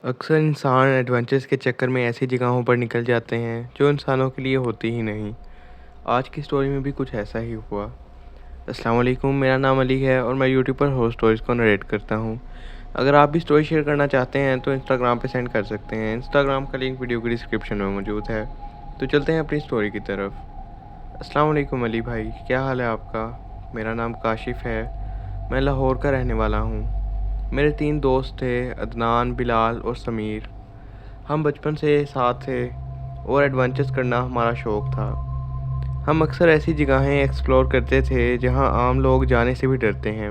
अक्सर इंसान एडवेंचर्स के चक्कर में ऐसी जगहों पर निकल जाते हैं जो इंसानों के लिए होती ही नहीं। आज की स्टोरी में भी कुछ ऐसा ही हुआ। अस्सलाम वालेकुम, मेरा नाम अली है और मैं यूट्यूब पर हॉरर स्टोरीज़ को नरेट करता हूँ। अगर आप भी स्टोरी शेयर करना चाहते हैं तो इंस्टाग्राम पे सेंड कर सकते हैं। इंस्टाग्राम का लिंक वीडियो की डिस्क्रिप्शन में मौजूद है। तो चलते हैं अपनी स्टोरी की तरफ। अस्सलाम वालेकुम अली भाई, क्या हाल है आपका? मेरा नाम काशिफ़ है। मैं लाहौर का रहने वाला हूँ। मेरे 3 दोस्त थे, अदनान, बिलाल और समीर। हम बचपन से साथ थे और एडवेंचर्स करना हमारा शौक़ था। हम अक्सर ऐसी जगहें एक्सप्लोर करते थे जहां आम लोग जाने से भी डरते हैं।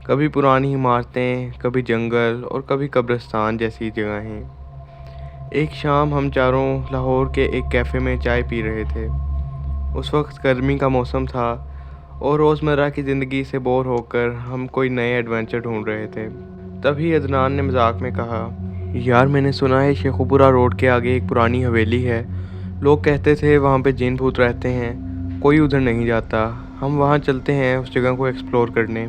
कभी पुरानी इमारतें, कभी जंगल और कभी कब्रिस्तान जैसी जगहें। एक शाम हम चारों लाहौर के एक कैफ़े में चाय पी रहे थे। उस वक्त गर्मी का मौसम था और रोज़मर्रा की ज़िंदगी से बोर होकर हम कोई नए एडवेंचर ढूंढ रहे थे। तभी अदनान ने मजाक में कहा, यार मैंने सुना है शेखुपुरा रोड के आगे एक पुरानी हवेली है। लोग कहते थे वहाँ पे जिन भूत रहते हैं, कोई उधर नहीं जाता। हम वहाँ चलते हैं उस जगह को एक्सप्लोर करने।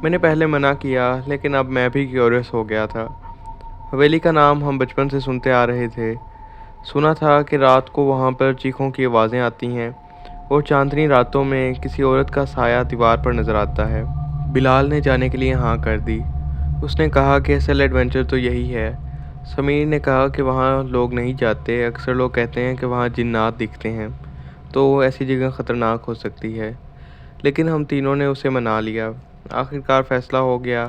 मैंने पहले मना किया लेकिन अब मैं भी क्यूरियस हो गया था। हवेली का नाम हम बचपन से सुनते आ रहे थे। सुना था कि रात को वहाँ पर चीखों की आवाज़ें आती हैं और चांदनी रातों में किसी औरत का साया दीवार पर नज़र आता है। बिलाल ने जाने के लिए हाँ कर दी। उसने कहा कि असल एडवेंचर तो यही है। समीर ने कहा कि वहाँ लोग नहीं जाते, अक्सर लोग कहते हैं कि वहाँ जिन्नात दिखते हैं, तो ऐसी जगह ख़तरनाक हो सकती है। लेकिन हम तीनों ने उसे मना लिया। आखिरकार फ़ैसला हो गया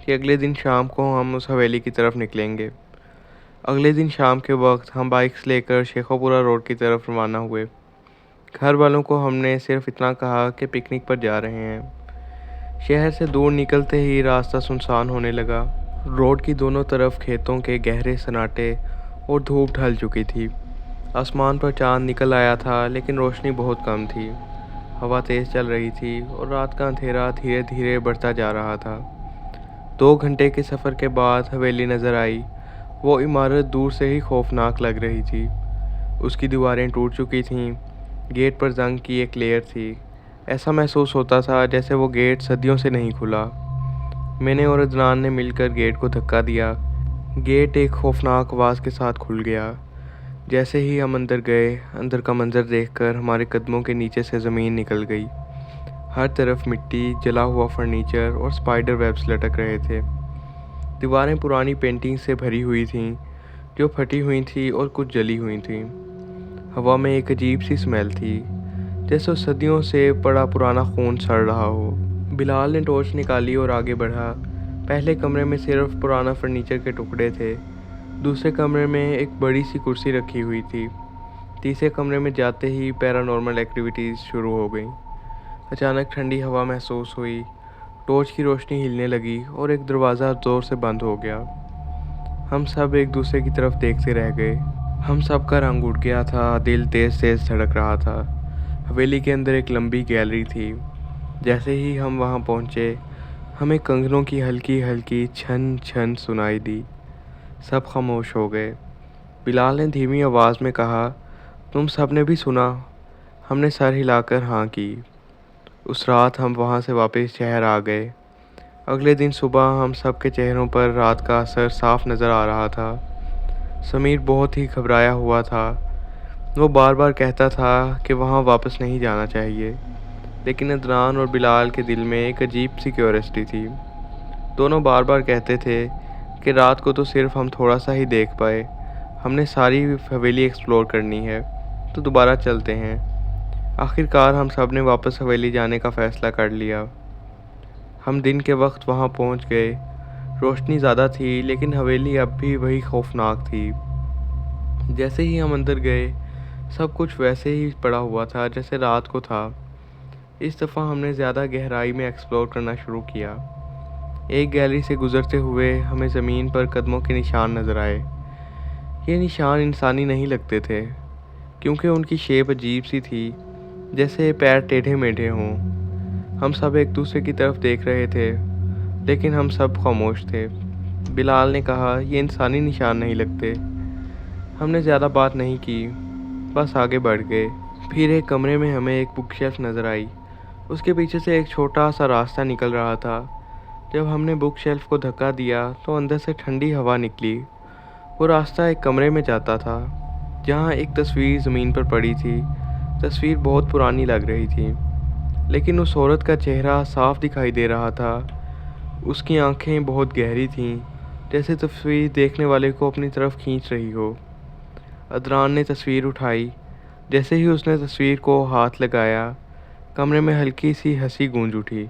कि अगले दिन शाम को हम उस हवेली की तरफ निकलेंगे। अगले दिन शाम के वक्त हम बाइक्स लेकर शेखोपुरा रोड की तरफ रवाना हुए। घर वालों को हमने सिर्फ इतना कहा कि पिकनिक पर जा रहे हैं। शहर से दूर निकलते ही रास्ता सुनसान होने लगा। रोड की दोनों तरफ खेतों के गहरे सन्नाटे और धूप ढल चुकी थी। आसमान पर चांद निकल आया था लेकिन रोशनी बहुत कम थी। हवा तेज़ चल रही थी और रात का अंधेरा धीरे धीरे बढ़ता जा रहा था। 2 घंटे के सफ़र के बाद हवेली नज़र आई। वो इमारत दूर से ही खौफनाक लग रही थी। उसकी दीवारें टूट चुकी थीं। गेट पर जंग की एक लेयर थी। ऐसा महसूस होता था जैसे वो गेट सदियों से नहीं खुला। मैंने और अदनान ने मिलकर गेट को धक्का दिया। गेट एक खौफनाक आवाज़ के साथ खुल गया। जैसे ही हम अंदर गए, अंदर का मंजर देखकर हमारे कदमों के नीचे से ज़मीन निकल गई। हर तरफ मिट्टी, जला हुआ फर्नीचर और स्पाइडर वेब्स लटक रहे थे। दीवारें पुरानी पेंटिंग से भरी हुई थीं, जो फटी हुई थी और कुछ जली हुई थीं। हवा में एक अजीब सी स्मेल थी, जैसे सदियों से पड़ा पुराना खून सड़ रहा हो। बिलाल ने टॉर्च निकाली और आगे बढ़ा। पहले कमरे में सिर्फ पुराना फर्नीचर के टुकड़े थे। दूसरे कमरे में एक बड़ी सी कुर्सी रखी हुई थी। तीसरे कमरे में जाते ही पैरानॉर्मल एक्टिविटीज़ शुरू हो गई। अचानक ठंडी हवा महसूस हुई। टॉर्च की रोशनी हिलने लगी और एक दरवाज़ा ज़ोर से बंद हो गया। हम सब एक दूसरे की तरफ देखते रह गए। हम सब का रंग उड़ गया था, दिल तेज़ तेज़ धड़क रहा था। हवेली के अंदर एक लंबी गैलरी थी। जैसे ही हम वहाँ पहुँचे, हमें कंगनों की हल्की हल्की छन छन सुनाई दी। सब खामोश हो गए। बिलाल ने धीमी आवाज़ में कहा, तुम सब ने भी सुना? हमने सर हिलाकर हाँ की। उस रात हम वहाँ से वापस शहर आ गए। अगले दिन सुबह हम सब के चेहरों पर रात का असर साफ नज़र आ रहा था। समीर बहुत ही घबराया हुआ था। वो बार बार कहता था कि वहाँ वापस नहीं जाना चाहिए, लेकिन अदनान और बिलाल के दिल में एक अजीब सी क्यूरियोसिटी थी। दोनों बार बार कहते थे कि रात को तो सिर्फ हम थोड़ा सा ही देख पाए, हमने सारी हवेली एक्सप्लोर करनी है, तो दोबारा चलते हैं। आखिरकार हम सब ने वापस हवेली जाने का फ़ैसला कर लिया। हम दिन के वक्त वहाँ पहुँच गए। रोशनी ज़्यादा थी लेकिन हवेली अब भी वही खौफनाक थी। जैसे ही हम अंदर गए, सब कुछ वैसे ही पड़ा हुआ था जैसे रात को था। इस दफ़ा हमने ज़्यादा गहराई में एक्सप्लोर करना शुरू किया। एक गैलरी से गुज़रते हुए हमें ज़मीन पर कदमों के निशान नज़र आए। ये निशान इंसानी नहीं लगते थे, क्योंकि उनकी शेप अजीब सी थी, जैसे पैर टेढ़े मेढ़े हों। हम सब एक दूसरे की तरफ देख रहे थे, लेकिन हम सब खामोश थे। बिलाल ने कहा, ये इंसानी निशान नहीं लगते। हमने ज़्यादा बात नहीं की, बस आगे बढ़ गए। फिर एक कमरे में हमें एक बुक शेल्फ नज़र आई। उसके पीछे से एक छोटा सा रास्ता निकल रहा था। जब हमने बुक शेल्फ को धक्का दिया तो अंदर से ठंडी हवा निकली। वो रास्ता एक कमरे में जाता था जहाँ एक तस्वीर ज़मीन पर पड़ी थी। तस्वीर बहुत पुरानी लग रही थी, लेकिन उस औरत का चेहरा साफ दिखाई दे रहा था। उसकी आंखें बहुत गहरी थीं, जैसे तस्वीर देखने वाले को अपनी तरफ खींच रही हो। अदनान ने तस्वीर उठाई। जैसे ही उसने तस्वीर को हाथ लगाया, कमरे में हल्की सी हंसी गूंज उठी,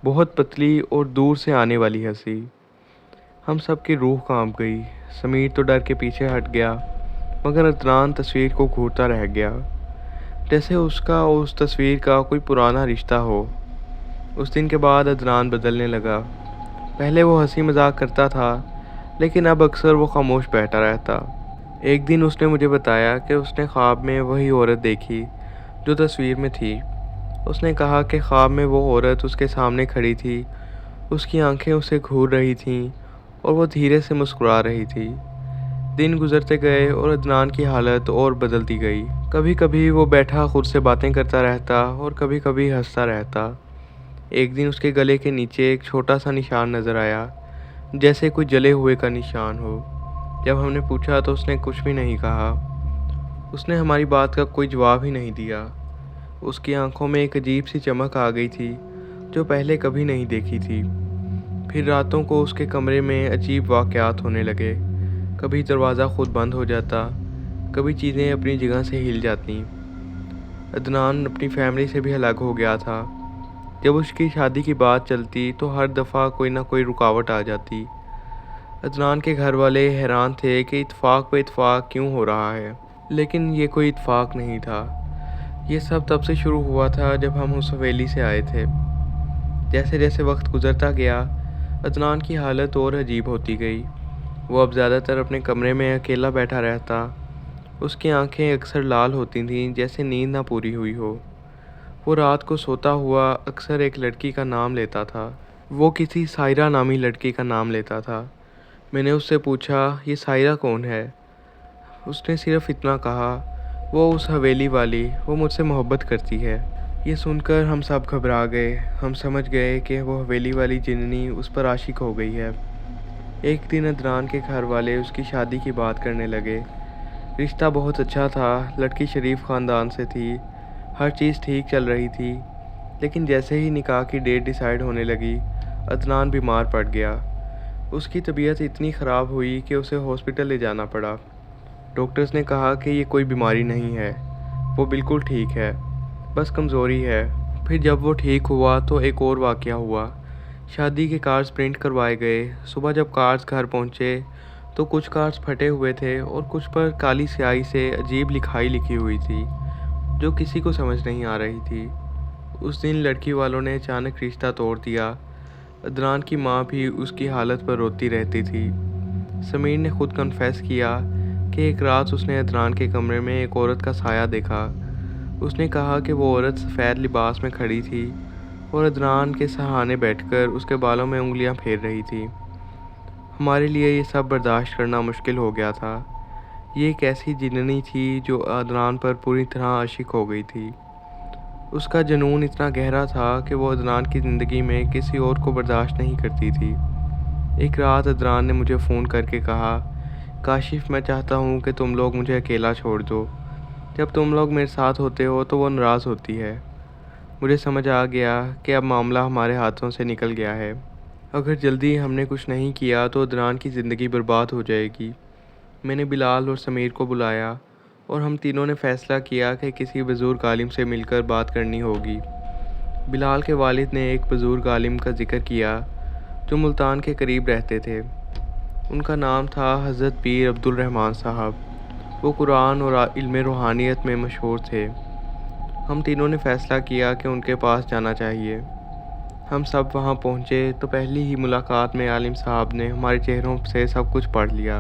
बहुत पतली और दूर से आने वाली हंसी। हम सब की रूह कांप गई। समीर तो डर के पीछे हट गया, मगर अदनान तस्वीर को घूरता रह गया, जैसे उसका और उस तस्वीर का कोई पुराना रिश्ता हो। उस दिन के बाद अदनान बदलने लगा। पहले वो हंसी मजाक करता था, लेकिन अब अक्सर वो खामोश बैठा रहता। एक दिन उसने मुझे बताया कि उसने ख्वाब में वही औरत देखी जो तस्वीर में थी। उसने कहा कि ख्वाब में वो औरत उसके सामने खड़ी थी, उसकी आंखें उसे घूर रही थीं और वो धीरे से मुस्कुरा रही थी। दिन गुजरते गए और अदनान की हालत और बदलती गई। कभी कभी वो बैठा खुद से बातें करता रहता और कभी कभी हंसता रहता। एक दिन उसके गले के नीचे एक छोटा सा निशान नज़र आया, जैसे कोई जले हुए का निशान हो। जब हमने पूछा तो उसने कुछ भी नहीं कहा। उसने हमारी बात का कोई जवाब ही नहीं दिया। उसकी आंखों में एक अजीब सी चमक आ गई थी जो पहले कभी नहीं देखी थी। फिर रातों को उसके कमरे में अजीब वाक़यात होने लगे। कभी दरवाज़ा खुद बंद हो जाता, कभी चीज़ें अपनी जगह से हिल जाती। अदनान अपनी फैमिली से भी अलग हो गया था। जब उसकी शादी की बात चलती तो हर दफ़ा कोई ना कोई रुकावट आ जाती। अदनान के घर वाले हैरान थे कि इत्तेफाक पे इत्तेफाक क्यों हो रहा है, लेकिन ये कोई इत्तेफाक नहीं था। ये सब तब से शुरू हुआ था जब हम उस हवेली से आए थे। जैसे जैसे वक्त गुजरता गया, अदनान की हालत और अजीब होती गई। वो अब ज़्यादातर अपने कमरे में अकेला बैठा रहता। उसकी आंखें अक्सर लाल होती थीं, जैसे नींद ना पूरी हुई हो। वो रात को सोता हुआ अक्सर एक लड़की का नाम लेता था। वो किसी सायरा नामी लड़की का नाम लेता था। मैंने उससे पूछा, ये सायरा कौन है? उसने सिर्फ इतना कहा, वो उस हवेली वाली, वो मुझसे मोहब्बत करती है। ये सुनकर हम सब घबरा गए। हम समझ गए कि वो हवेली वाली जिन्नी उस पर आशिक हो गई है। एक दिन अदनान के घर वाले उसकी शादी की बात करने लगे। रिश्ता बहुत अच्छा था, लड़की शरीफ ख़ानदान से थी, हर चीज़ ठीक चल रही थी। लेकिन जैसे ही निकाह की डेट डिसाइड होने लगी, अदनान बीमार पड़ गया। उसकी तबीयत इतनी ख़राब हुई कि उसे हॉस्पिटल ले जाना पड़ा। डॉक्टर्स ने कहा कि ये कोई बीमारी नहीं है, वो बिल्कुल ठीक है, बस कमज़ोरी है। फिर जब वो ठीक हुआ तो एक और वाक़या हुआ। शादी के कार्ड्स प्रिंट करवाए गए। सुबह जब कार्ड्स घर पहुँचे तो कुछ कार्ड्स फटे हुए थे और कुछ पर काली स्याही से अजीब लिखाई लिखी हुई थी जो किसी को समझ नहीं आ रही थी। उस दिन लड़की वालों ने अचानक रिश्ता तोड़ दिया। अदनान की माँ भी उसकी हालत पर रोती रहती थी। समीर ने खुद कन्फेस किया कि एक रात उसने अदनान के कमरे में एक औरत का साया देखा। उसने कहा कि वो औरत सफ़ेद लिबास में खड़ी थी और अदनान के सहाने बैठकर उसके बालों में उंगलियां फेर रही थी। हमारे लिए ये सब बर्दाश्त करना मुश्किल हो गया था। ये एक ऐसी जिन्नी थी जो अदनान पर पूरी तरह आशिक हो गई थी। उसका जुनून इतना गहरा था कि वो अदनान की ज़िंदगी में किसी और को बर्दाश्त नहीं करती थी। एक रात अदनान ने मुझे फ़ोन करके कहा, काशिफ, मैं चाहता हूँ कि तुम लोग मुझे अकेला छोड़ दो। जब तुम लोग मेरे साथ होते हो तो वो नाराज़ होती है। मुझे समझ आ गया कि अब मामला हमारे हाथों से निकल गया है। अगर जल्दी हमने कुछ नहीं किया तो अदनान की ज़िंदगी बर्बाद हो जाएगी। मैंने बिलाल और समीर को बुलाया और हम तीनों ने फ़ैसला किया कि किसी बुज़ुर्ग आलिम से मिलकर बात करनी होगी। बिलाल के वालिद ने एक बुज़ुर्ग आलिम का ज़िक्र किया जो मुल्तान के करीब रहते थे। उनका नाम था हज़रत पीर अब्दुल रहमान साहब। वो कुरान और इल्म रूहानियत में मशहूर थे। हम तीनों ने फ़ैसला किया कि उनके पास जाना चाहिए। हम सब वहाँ पहुँचे तो पहली ही मुलाकात में आलिम साहब ने हमारे चेहरों से सब कुछ पढ़ लिया।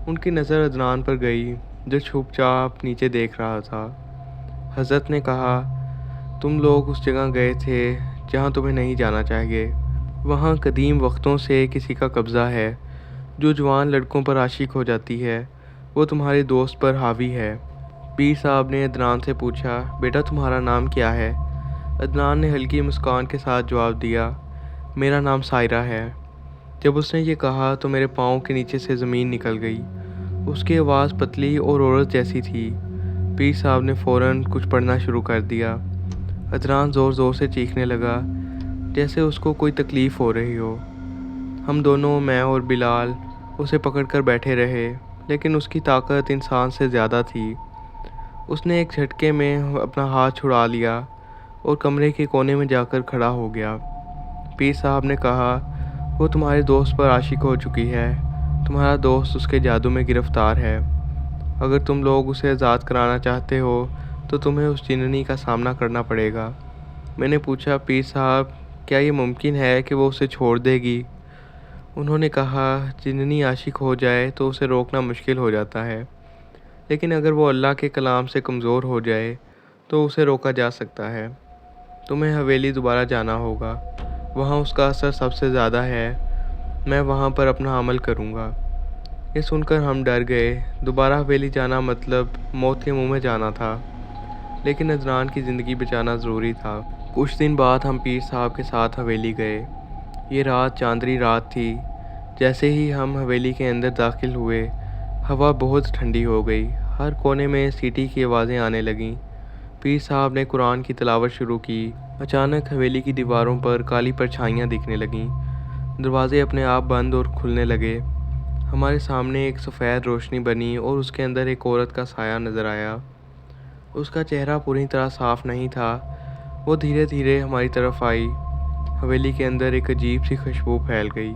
उनकी नज़र अदनान पर गई जो चुपचाप नीचे देख रहा था। हज़रत ने कहा, तुम लोग उस जगह गए थे जहाँ तुम्हें नहीं जाना चाहिए। वहाँ कदीम वक्तों से किसी का कब्ज़ा है जो जवान लड़कों पर आशिक हो जाती है। वो तुम्हारे दोस्त पर हावी है। पीर साहब ने अदनान से पूछा, बेटा तुम्हारा नाम क्या है? अदनान ने हल्की मुस्कान के साथ जवाब दिया, मेरा नाम सायरा है। जब उसने ये कहा तो मेरे पाँव के नीचे से ज़मीन निकल गई। उसकी आवाज़ पतली और औरत जैसी थी। पीर साहब ने फ़ौरन कुछ पढ़ना शुरू कर दिया। अदनान ज़ोर ज़ोर से चीखने लगा, जैसे उसको कोई तकलीफ़ हो रही हो। हम दोनों, मैं और बिलाल, उसे पकड़कर बैठे रहे, लेकिन उसकी ताकत इंसान से ज़्यादा थी। उसने एक झटके में अपना हाथ छुड़ा लिया और कमरे के कोने में जाकर खड़ा हो गया। पीर साहब ने कहा, वो तुम्हारे दोस्त पर आशिक हो चुकी है। तुम्हारा दोस्त उसके जादू में गिरफ्तार है। अगर तुम लोग उसे आज़ाद कराना चाहते हो तो तुम्हें उस जिन्नी का सामना करना पड़ेगा। मैंने पूछा, पीर साहब, क्या ये मुमकिन है कि वो उसे छोड़ देगी? उन्होंने कहा, जिन्नी आशिक हो जाए तो उसे रोकना मुश्किल हो जाता है, लेकिन अगर वो अल्लाह के कलाम से कमज़ोर हो जाए तो उसे रोका जा सकता है। तुम्हें हवेली दोबारा जाना होगा, वहाँ उसका असर सबसे ज़्यादा है। मैं वहाँ पर अपना अमल करूँगा। ये सुनकर हम डर गए। दोबारा हवेली जाना मतलब मौत के मुंह में जाना था, लेकिन अदनान की ज़िंदगी बचाना ज़रूरी था। कुछ दिन बाद हम पीर साहब के साथ हवेली गए। ये रात चांदनी रात थी। जैसे ही हम हवेली के अंदर दाखिल हुए, हवा बहुत ठंडी हो गई। हर कोने में सीटी की आवाज़ें आने लगीं। पीर साहब ने कुरान की तिलावत शुरू की। अचानक हवेली की दीवारों पर काली परछाइयाँ दिखने लगीं। दरवाजे अपने आप बंद और खुलने लगे। हमारे सामने एक सफ़ेद रोशनी बनी और उसके अंदर एक औरत का साया नज़र आया। उसका चेहरा पूरी तरह साफ नहीं था। वो धीरे धीरे हमारी तरफ आई। हवेली के अंदर एक अजीब सी खुशबू फैल गई।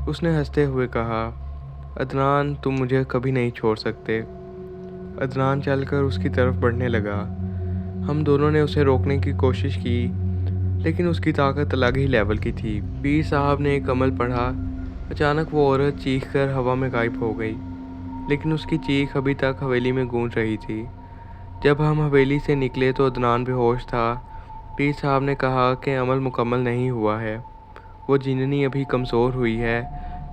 उसने हंसते हुए कहा, अदनान, तुम मुझे कभी नहीं छोड़ सकते। अदनान चलकर उसकी तरफ बढ़ने लगा। हम दोनों ने उसे रोकने की कोशिश की, लेकिन उसकी ताकत अलग ही लेवल की थी। पीर साहब ने एक अमल पढ़ा। अचानक वो औरत चीख कर हवा में गायब हो गई, लेकिन उसकी चीख अभी तक हवेली में गूंज रही थी। जब हम हवेली से निकले तो अदनान बेहोश था। पीर साहब ने कहा कि अमल मुकम्मल नहीं हुआ है। वो जिन्नी अभी कमज़ोर हुई है,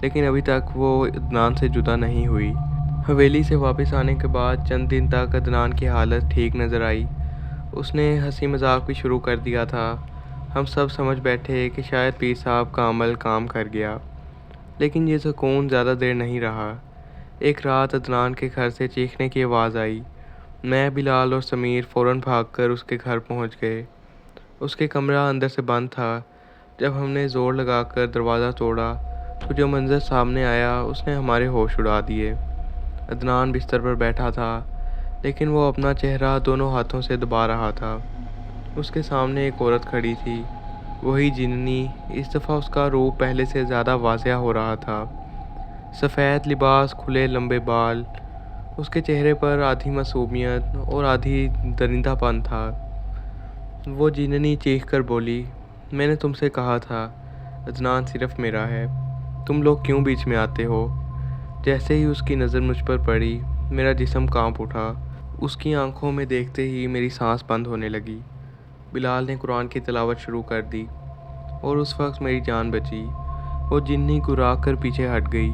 लेकिन अभी तक वो अदनान से जुदा नहीं हुई। हवेली से वापस आने के बाद चंद दिन तक अदनान की हालत ठीक नज़र आई। उसने हंसी मजाक भी शुरू कर दिया था। हम सब समझ बैठे कि शायद पीर साहब का अमल काम कर गया, लेकिन ये सुकून ज़्यादा देर नहीं रहा। एक रात अदनान के घर से चीखने की आवाज़ आई। मैं, बिलाल और समीर फ़ौरन भागकर उसके घर पहुंच गए। उसके कमरा अंदर से बंद था। जब हमने ज़ोर लगाकर दरवाज़ा तोड़ा तो जो मंज़र सामने आया उसने हमारे होश उड़ा दिए। अदनान बिस्तर पर बैठा था, लेकिन वो अपना चेहरा दोनों हाथों से दबा रहा था। उसके सामने एक औरत खड़ी थी, वही जिन्नी। इस दफ़ा उसका रूप पहले से ज़्यादा वाज़िया हो रहा था। सफ़ेद लिबास, खुले लंबे बाल। उसके चेहरे पर आधी मासूमियत और आधी दरिंदापन था। वो जिन्नी चीख कर बोली, मैंने तुमसे कहा था अदनान सिर्फ मेरा है, तुम लोग क्यों बीच में आते हो? जैसे ही उसकी नज़र मुझ पर पड़ी, मेरा जिस्म कांप उठा। उसकी आंखों में देखते ही मेरी सांस बंद होने लगी। बिलाल ने कुरान की तिलावत शुरू कर दी और उस वक्त मेरी जान बची। वो जिन्नी गुर्राह कर पीछे हट गई।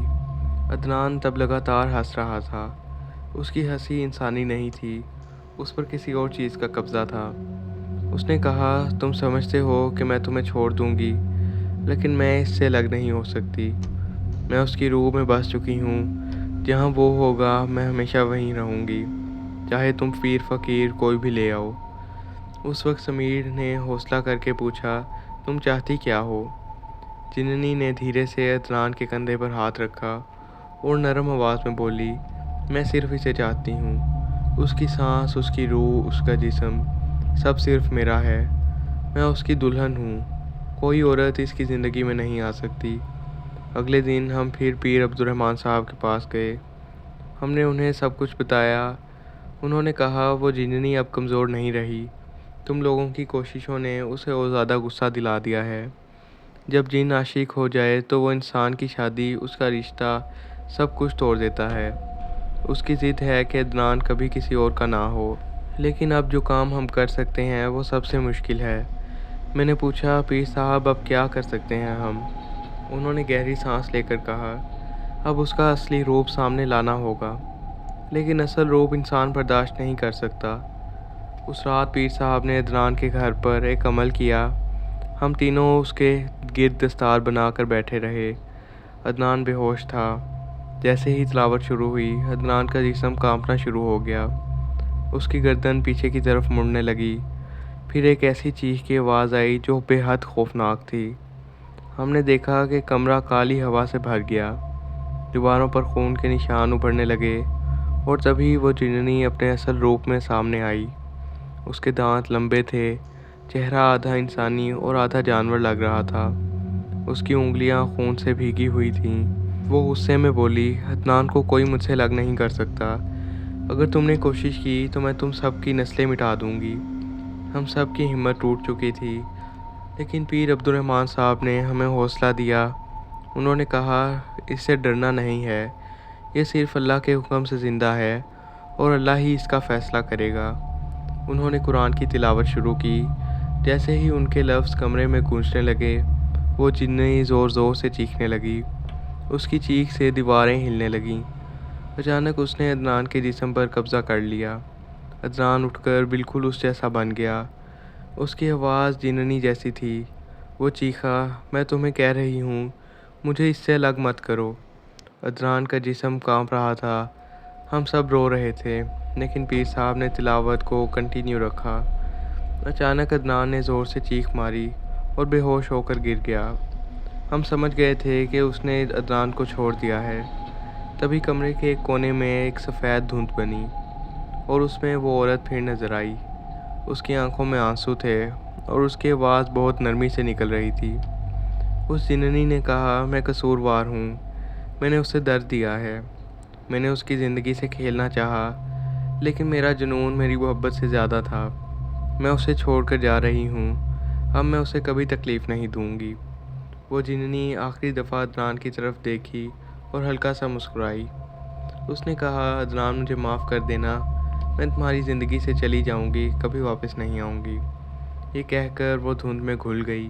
अदनान तब लगातार हंस रहा था। उसकी हंसी इंसानी नहीं थी, उस पर किसी और चीज़ का कब्ज़ा था। उसने कहा, तुम समझते हो कि मैं तुम्हें छोड़ दूंगी, लेकिन मैं इससे अलग नहीं हो सकती। मैं उसकी रूह में बस चुकी हूँ। जहाँ वो होगा मैं हमेशा वहीं रहूँगी, चाहे तुम पीर फ़कीर कोई भी ले आओ। उस वक्त समीर ने हौसला करके पूछा, तुम चाहती क्या हो? जिन्नी ने धीरे से अदनान के कंधे पर हाथ रखा और नरम आवाज़ में बोली, मैं सिर्फ इसे चाहती हूँ। उसकी सांस, उसकी रूह, उसका जिस्म, सब सिर्फ मेरा है। मैं उसकी दुल्हन हूँ। कोई औरत इसकी ज़िंदगी में नहीं आ सकती। अगले दिन हम फिर पीर अब्दुर्रहमान साहब के पास गए। हमने उन्हें सब कुछ बताया। उन्होंने कहा, वो जिन्नी अब कमज़ोर नहीं रही। तुम लोगों की कोशिशों ने उसे और ज़्यादा गुस्सा दिला दिया है। जब जिन आशिक हो जाए तो वो इंसान की शादी, उसका रिश्ता, सब कुछ तोड़ देता है। उसकी ज़िद है कि अदनान कभी किसी और का ना हो। लेकिन अब जो काम हम कर सकते हैं वो सबसे मुश्किल है। मैंने पूछा, पीर साहब, अब क्या कर सकते हैं हम? उन्होंने गहरी सांस लेकर कहा, अब उसका असली रूप सामने लाना होगा, लेकिन असल रूप इंसान बर्दाश्त नहीं कर सकता। उस रात पीर साहब ने अदनान के घर पर एक अमल किया। ہم تینوں اس کے گرد دستار بنا کر بیٹھے رہے۔ عدنان بے ہوش تھا۔ جیسے ہی تلاوت شروع ہوئی، عدنان کا جسم کانپنا شروع ہو گیا۔ اس کی گردن پیچھے کی طرف مڑنے لگی۔ پھر ایک ایسی چیخ کی آواز آئی جو بے حد خوفناک تھی۔ ہم نے دیکھا کہ کمرہ کالی ہوا سے بھر گیا۔ دیواروں پر خون کے نشان ابھرنے لگے اور تبھی وہ جننی اپنے اصل روپ میں سامنے آئی۔ اس کے دانت لمبے تھے، چہرہ آدھا انسانی اور آدھا جانور لگ رہا تھا۔ اس کی انگلیاں خون سے بھیگی ہوئی تھیں۔ وہ غصے میں بولی، عدنان کو کوئی مجھ سے الگ نہیں کر سکتا۔ اگر تم نے کوشش کی تو میں تم سب کی نسلیں مٹا دوں گی۔ ہم سب کی ہمت ٹوٹ چکی تھی، لیکن پیر عبد الرحمن صاحب نے ہمیں حوصلہ دیا۔ انہوں نے کہا، اس سے ڈرنا نہیں ہے، یہ صرف اللہ کے حکم سے زندہ ہے اور اللہ ہی اس کا فیصلہ کرے گا۔ انہوں نے قرآن کی تلاوت شروع کی۔ جیسے ہی ان کے لفظ کمرے میں گونجنے لگے، وہ جننی زور زور سے چیخنے لگی۔ اس کی چیخ سے دیواریں ہلنے لگیں۔ اچانک اس نے عدنان کے جسم پر قبضہ کر لیا۔ عدنان اٹھ کر بالکل اس جیسا بن گیا۔ اس کی آواز جننی جیسی تھی۔ وہ چیخا، میں تمہیں کہہ رہی ہوں، مجھے اس سے الگ مت کرو۔ عدنان کا جسم کانپ رہا تھا۔ ہم سب رو رہے تھے، لیکن پیر صاحب نے تلاوت کو کنٹینیو رکھا۔ اچانک عدنان نے زور سے چیخ ماری اور بے ہوش ہو کر گر گیا۔ ہم سمجھ گئے تھے کہ اس نے عدنان کو چھوڑ دیا ہے۔ تبھی کمرے کے ایک کونے میں ایک سفید دھند بنی اور اس میں وہ عورت پھر نظر آئی۔ اس کی آنکھوں میں آنسو تھے اور اس کی آواز بہت نرمی سے نکل رہی تھی۔ اس جننی نے کہا، میں قصوروار ہوں، میں نے اسے درد دیا ہے، میں نے اس کی زندگی سے کھیلنا چاہا، لیکن میرا جنون میری محبت سے زیادہ تھا۔ میں اسے چھوڑ کر جا رہی ہوں، اب میں اسے کبھی تکلیف نہیں دوں گی۔ وہ جننی آخری دفعہ عدنان کی طرف دیکھی اور ہلکا سا مسکرائی۔ اس نے کہا، عدنان مجھے معاف کر دینا، میں تمہاری زندگی سے چلی جاؤں گی، کبھی واپس نہیں آؤں گی۔ یہ کہہ کر وہ دھند میں گھل گئی۔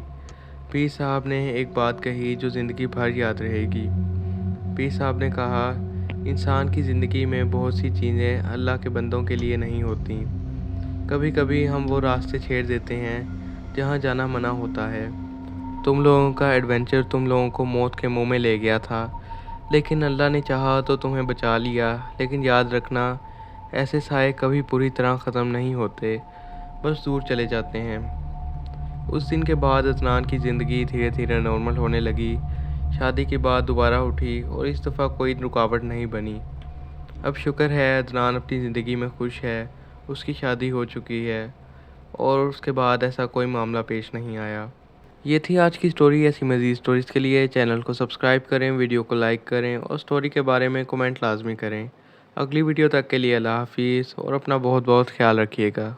پیر صاحب نے ایک بات کہی جو زندگی بھر یاد رہے گی۔ پیر صاحب نے کہا، انسان کی زندگی میں بہت سی چیزیں اللہ کے بندوں کے لیے نہیں ہوتی۔ کبھی کبھی ہم وہ راستے چھیڑ دیتے ہیں جہاں جانا منع ہوتا ہے۔ تم لوگوں کا ایڈونچر تم لوگوں کو موت کے منہ میں لے گیا تھا، لیکن اللہ نے چاہا تو تمہیں بچا لیا۔ لیکن یاد رکھنا، ایسے سائے کبھی پوری طرح ختم نہیں ہوتے، بس دور چلے جاتے ہیں۔ اس دن کے بعد عدنان کی زندگی دھیرے دھیرے نارمل ہونے لگی۔ شادی کی بات دوبارہ اٹھی اور اس دفعہ کوئی رکاوٹ نہیں بنی۔ اب شکر ہے عدنان اپنی زندگی میں خوش ہے، اس کی شادی ہو چکی ہے اور اس کے بعد ایسا کوئی معاملہ پیش نہیں آیا۔ یہ تھی آج کی سٹوری۔ ایسی مزید سٹوریز کے لیے چینل کو سبسکرائب کریں، ویڈیو کو لائک کریں اور سٹوری کے بارے میں کومنٹ لازمی کریں۔ اگلی ویڈیو تک کے لیے اللہ حافظ اور اپنا بہت بہت خیال رکھیے گا۔